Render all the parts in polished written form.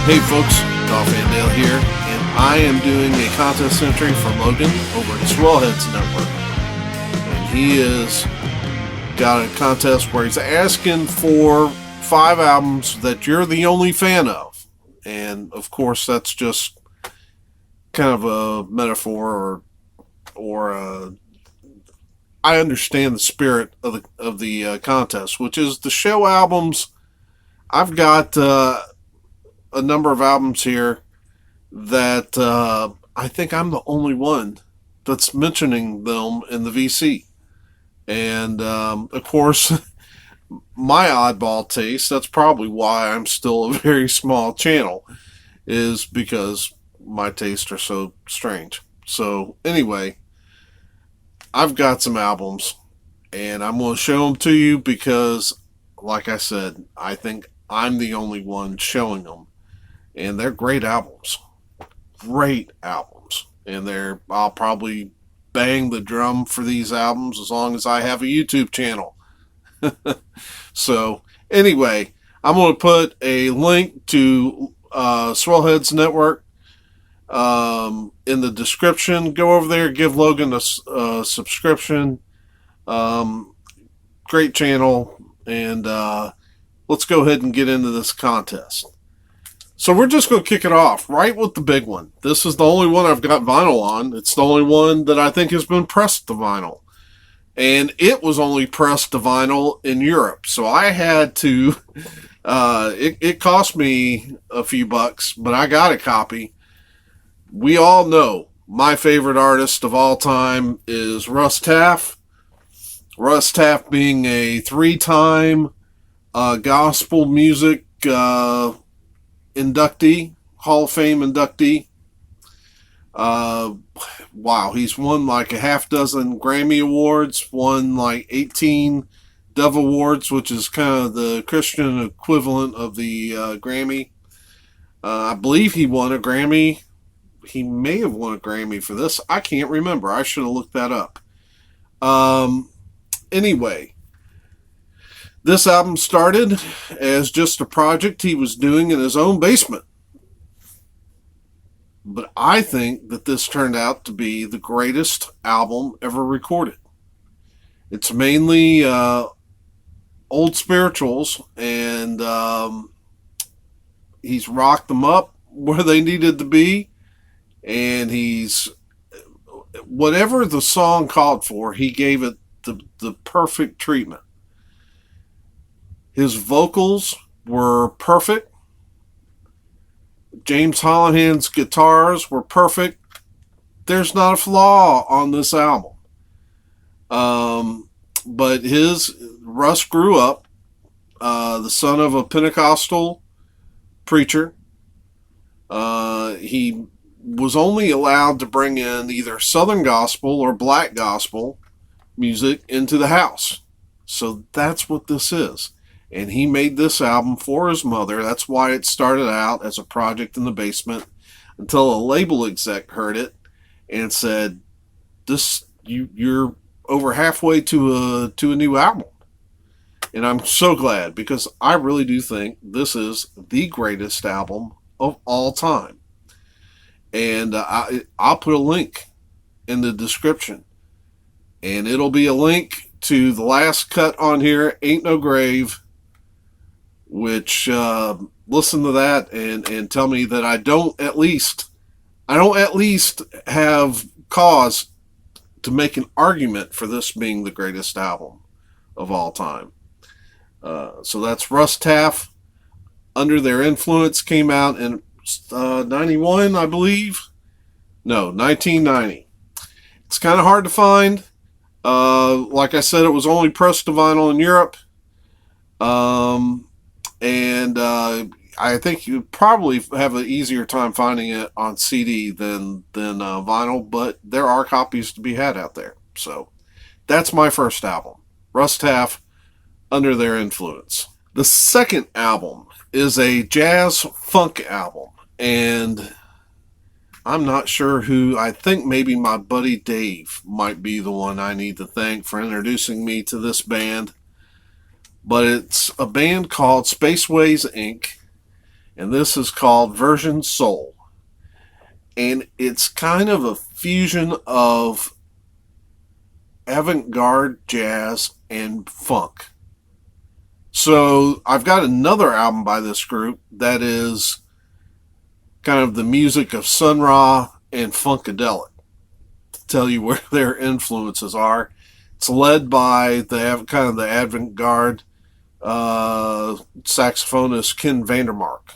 Hey folks, Dolph Andale here, and I am doing a contest entry for Logan over at Swellhead's network. And he has got a contest where he's asking for 5 albums that you're the only fan of. And of course, that's just kind of a metaphor, or I understand the spirit of the contest, which is the show albums. I've got a number of albums here that I think I'm the only one that's mentioning them in the VC. And of course, my oddball taste, that's probably why I'm still a very small channel, is because my tastes are so strange. So anyway, I've got some albums and I'm going to show them to you because, like I said, I think I'm the only one showing them. And they're great albums. Great albums. And I'll probably bang the drum for these albums as long as I have a YouTube channel. So, anyway, I'm going to put a link to Swellhead's network in the description. Go over there, give Logan a subscription. Great channel. And let's go ahead and get into this contest. So we're just going to kick it off right with the big one. This is the only one I've got vinyl on. It's the only one that I think has been pressed to vinyl. And it was only pressed to vinyl in Europe. So I had to, it cost me a few bucks, but I got a copy. We all know my favorite artist of all time is Russ Taff. Russ Taff being a 3-time gospel music inductee, Hall of Fame inductee. Wow, he's won like a half dozen Grammy Awards, won like 18 Dove Awards, which is kind of the Christian equivalent of the Grammy. I believe he won a Grammy. He may have won a Grammy for this. I can't remember. I should have looked that up. Anyway, this album started as just a project he was doing in his own basement. But I think that this turned out to be the greatest album ever recorded. It's mainly old spirituals, and he's rocked them up where they needed to be. And he's, whatever the song called for, he gave it the perfect treatment. His vocals were perfect. James Hollihan's guitars were perfect. There's not a flaw on this album. But Russ grew up, the son of a Pentecostal preacher. He was only allowed to bring in either Southern gospel or black gospel music into the house. So that's what this is. And he made this album for his mother. That's why it started out as a project in the basement until a label exec heard it and said, you're over halfway to a new album. And I'm so glad, because I really do think this is the greatest album of all time. And I'll put a link in the description. And it'll be a link to the last cut on here, Ain't No Grave, which listen to that and tell me that I don't at least have cause to make an argument for this being the greatest album of all time. So that's Russ Taff. Under Their Influence came out in 91, I believe. No, 1990. It's kind of hard to find. Like I said, it was only pressed to vinyl in Europe. And I think you probably have an easier time finding it on CD than vinyl, but there are copies to be had out there. So that's my first album, Russ Taff, Under Their Influence. The second album is a jazz funk album, and I'm not sure who. I think maybe my buddy Dave might be the one I need to thank for introducing me to this band. But it's a band called Spaceways Inc. and this is called Version Soul. And it's kind of a fusion of avant-garde jazz and funk. So I've got another album by this group that is kind of the music of Sun Ra and Funkadelic, to tell you where their influences are. It's led by the kind of the avant-garde saxophonist Ken Vandermark.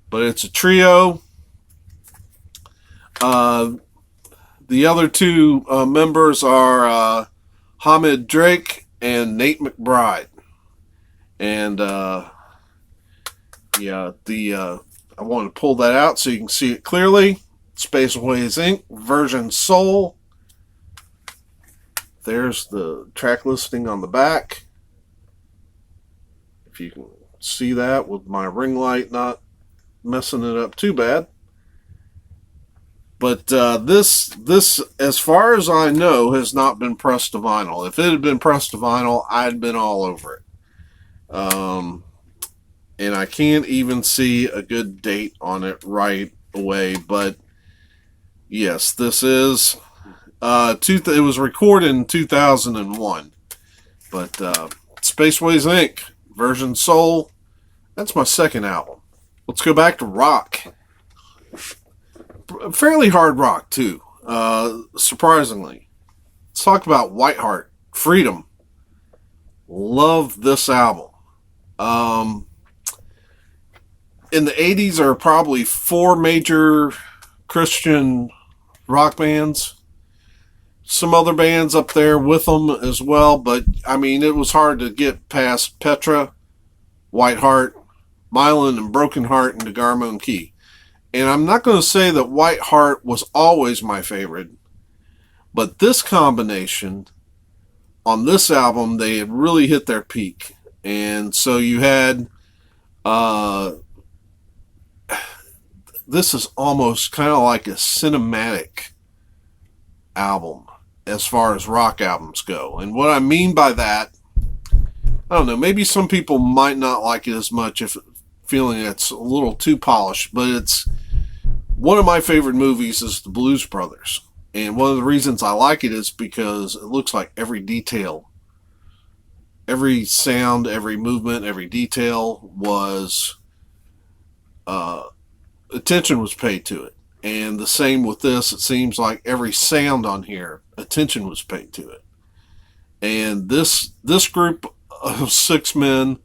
But it's a trio. The other two members are Hamid Drake and Nate McBride. And I want to pull that out so you can see it clearly. Spaceways Inc. Version Soul. There's the track listing on the back. If you can see that with my ring light not messing it up too bad. But this, as far as I know, has not been pressed to vinyl. If it had been pressed to vinyl, I'd been all over it. And I can't even see a good date on it right away. But yes, this is it was recorded in 2001. But Spaceways Inc. Version Soul. That's my second album. Let's go back to rock. Fairly hard rock, too. Surprisingly. Let's talk about Whiteheart. Freedom. Love this album. In the 80s, there are probably 4 major Christian rock bands. Some other bands up there with them as well, but I mean, it was hard to get past Petra, Whiteheart, Mylan, and Broken Heart, and DeGarmo Key. And I'm not going to say that Whiteheart was always my favorite, but this combination on this album, they had really hit their peak. And so you had, this is almost kind of like a cinematic album as far as rock albums go. And what I mean by that, I don't know, maybe some people might not like it as much if feeling it's a little too polished, but it's one of my favorite movies is The Blues Brothers. And one of the reasons I like it is because it looks like every detail, every sound, every movement, every detail was, attention was paid to it. And the same with this, it seems like every sound on here, attention was paid to it. And this group of 6 men,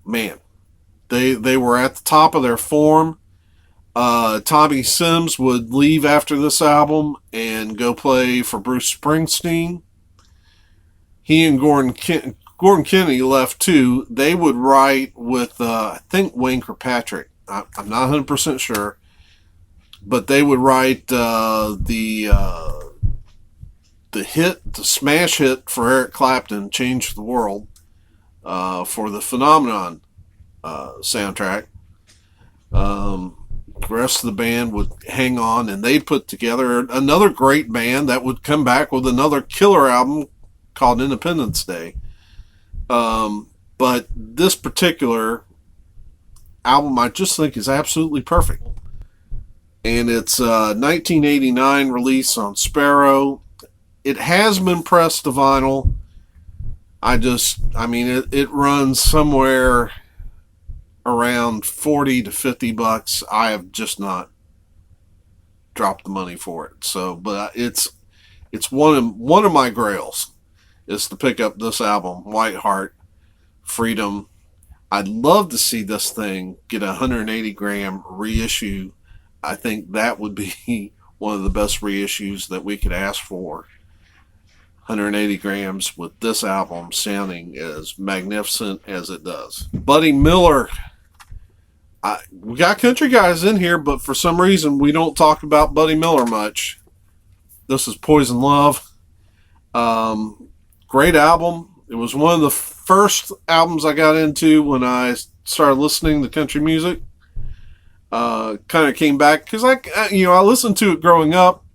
man, they were at the top of their form. Tommy Sims would leave after this album and go play for Bruce Springsteen. He and Gordon Kennedy left too. They would write with, I think, Wayne Kirkpatrick. I'm not 100% sure. But they would write the smash hit for Eric Clapton, Change the World, for the Phenomenon soundtrack. The rest of the band would hang on, and they'd put together another great band that would come back with another killer album called Independence Day. But this particular album I just think is absolutely perfect. And it's a 1989 release on Sparrow. It has been pressed to vinyl. It runs somewhere around $40 to $50. I have just not dropped the money for it. So, but it's one of my grails is to pick up this album, Whiteheart, Freedom. I'd love to see this thing get a 180 gram reissue. I think that would be one of the best reissues that we could ask for. 180 grams with this album sounding as magnificent as it does. Buddy Miller. We got country guys in here, but for some reason we don't talk about Buddy Miller much. This is Poison Love. Great album. It was one of the first albums I got into when I started listening to country music. Kind of came back because I listened to it growing up.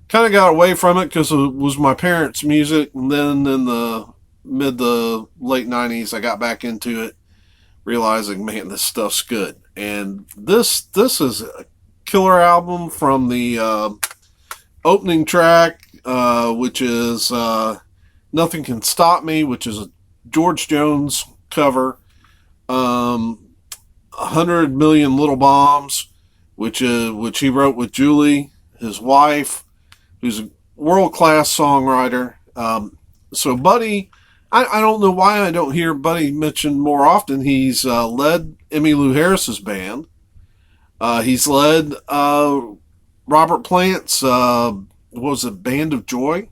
Kind of got away from it because it was my parents' music, and then in the mid to late 90s I got back into it. realizing, man, this stuff's good. And this is a killer album from the opening track, which is Nothing Can Stop Me, which is a George Jones cover. 100 Million Little Bombs, which he wrote with Julie, his wife, who's a world-class songwriter. So Buddy, I don't know why I don't hear Buddy mentioned more often. He's led Emmylou Harris's band. He's led Robert Plant's, what was it, Band of Joy?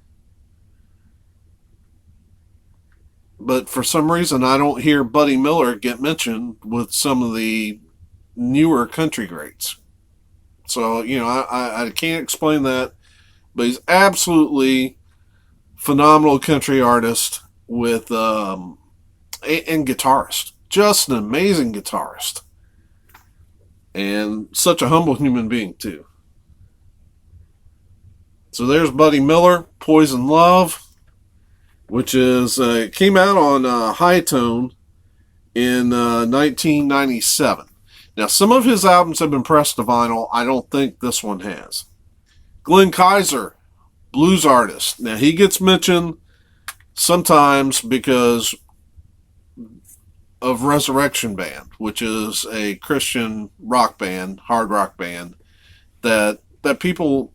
But for some reason, I don't hear Buddy Miller get mentioned with some of the newer country greats. So, I can't explain that. But he's absolutely phenomenal country artist with and guitarist. Just an amazing guitarist. And such a humble human being, too. So there's Buddy Miller, Poison Love, which is came out on High Tone in 1997. Now, some of his albums have been pressed to vinyl. I don't think this one has. Glenn Kaiser, blues artist. Now, he gets mentioned sometimes because of Resurrection Band, which is a Christian rock band, hard rock band, that people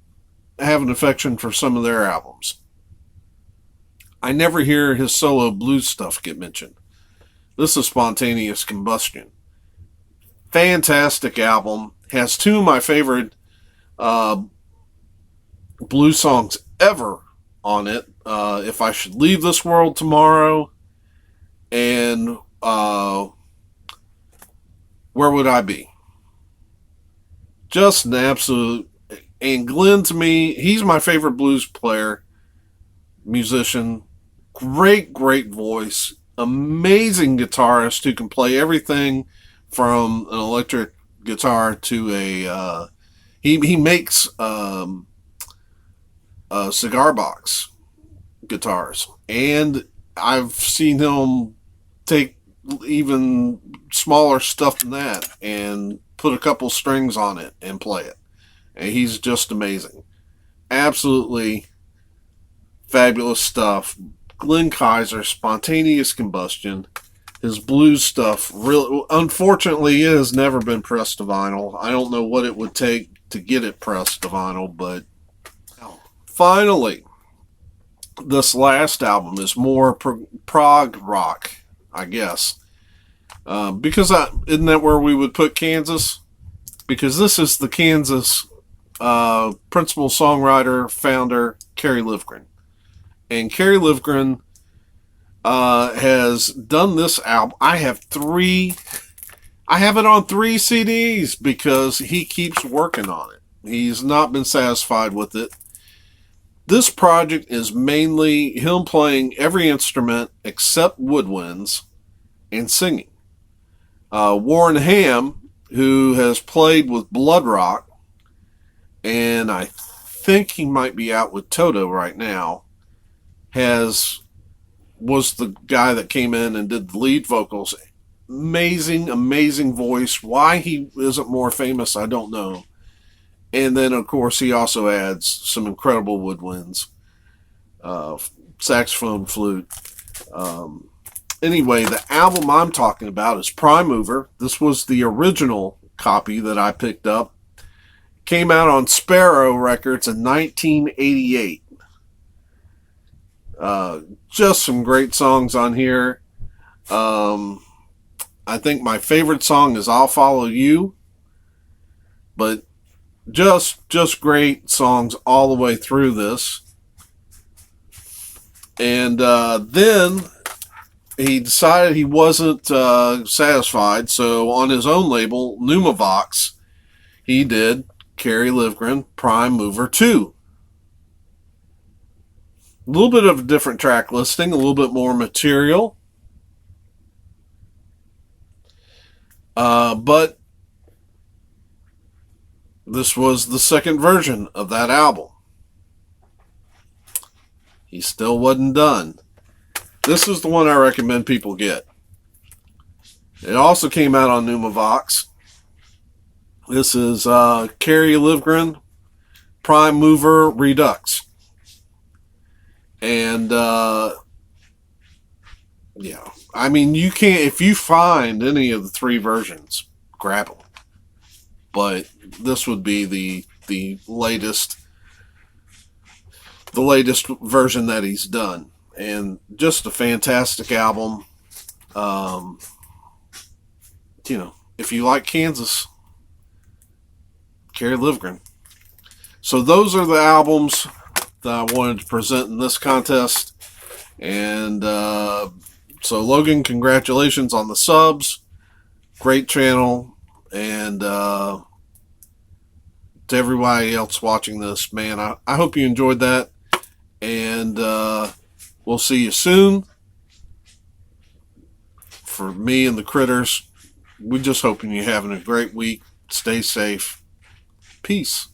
have an affection for some of their albums. I never hear his solo blues stuff get mentioned. This is Spontaneous Combustion. Fantastic album. Has two of my favorite blues songs ever on it. If I Should Leave This World Tomorrow and Where Would I Be? Just an absolute... And Glenn, to me, he's my favorite blues player, musician. Great voice. Amazing guitarist who can play everything from an electric guitar to a... He makes cigar box guitars. And I've seen him take even smaller stuff than that and put a couple strings on it and play it. And he's just amazing. Absolutely fabulous stuff. Glenn Kaiser, Spontaneous Combustion. His blues stuff, really, unfortunately, it has never been pressed to vinyl. I don't know what it would take to get it pressed to vinyl, but finally, this last album is more prog rock, I guess. Because isn't that where we would put Kansas? Because this is the Kansas principal songwriter, founder, Kerry Livgren. And Kerry Livgren has done this album. I have it on 3 CDs because he keeps working on it. He's not been satisfied with it. This project is mainly him playing every instrument except woodwinds and singing. Warren Ham, who has played with Blood Rock, and I think he might be out with Toto right now, was the guy that came in and did the lead vocals. Amazing voice. Why he isn't more famous, I don't know. And then, of course, he also adds some incredible woodwinds, saxophone, flute. Anyway, the album I'm talking about is Prime Mover. This was the original copy that I picked up. Came out on Sparrow Records in 1988. Just some great songs on here. I think my favorite song is I'll Follow You. But just great songs all the way through this. And then he decided he wasn't satisfied, so on his own label, Numavox, he did Kerry Livgren Prime Mover 2. A little bit of a different track listing, a little bit more material. But this was the second version of that album. He still wasn't done. This is the one I recommend people get. It also came out on Pneumovox. This is Carrie Livgren, Prime Mover Redux. And, yeah. I mean, you can't, if you find any of the 3 versions, grab them. But this would be the latest version that he's done. And just a fantastic album. If you like Kansas, Carrie Livgren. So those are the albums that I wanted to present in this contest. And so Logan, congratulations on the subs. Great channel. And to everybody else watching this, man, I hope you enjoyed that. And we'll see you soon. For me and the critters, we're just hoping you're having a great week. Stay safe. Peace.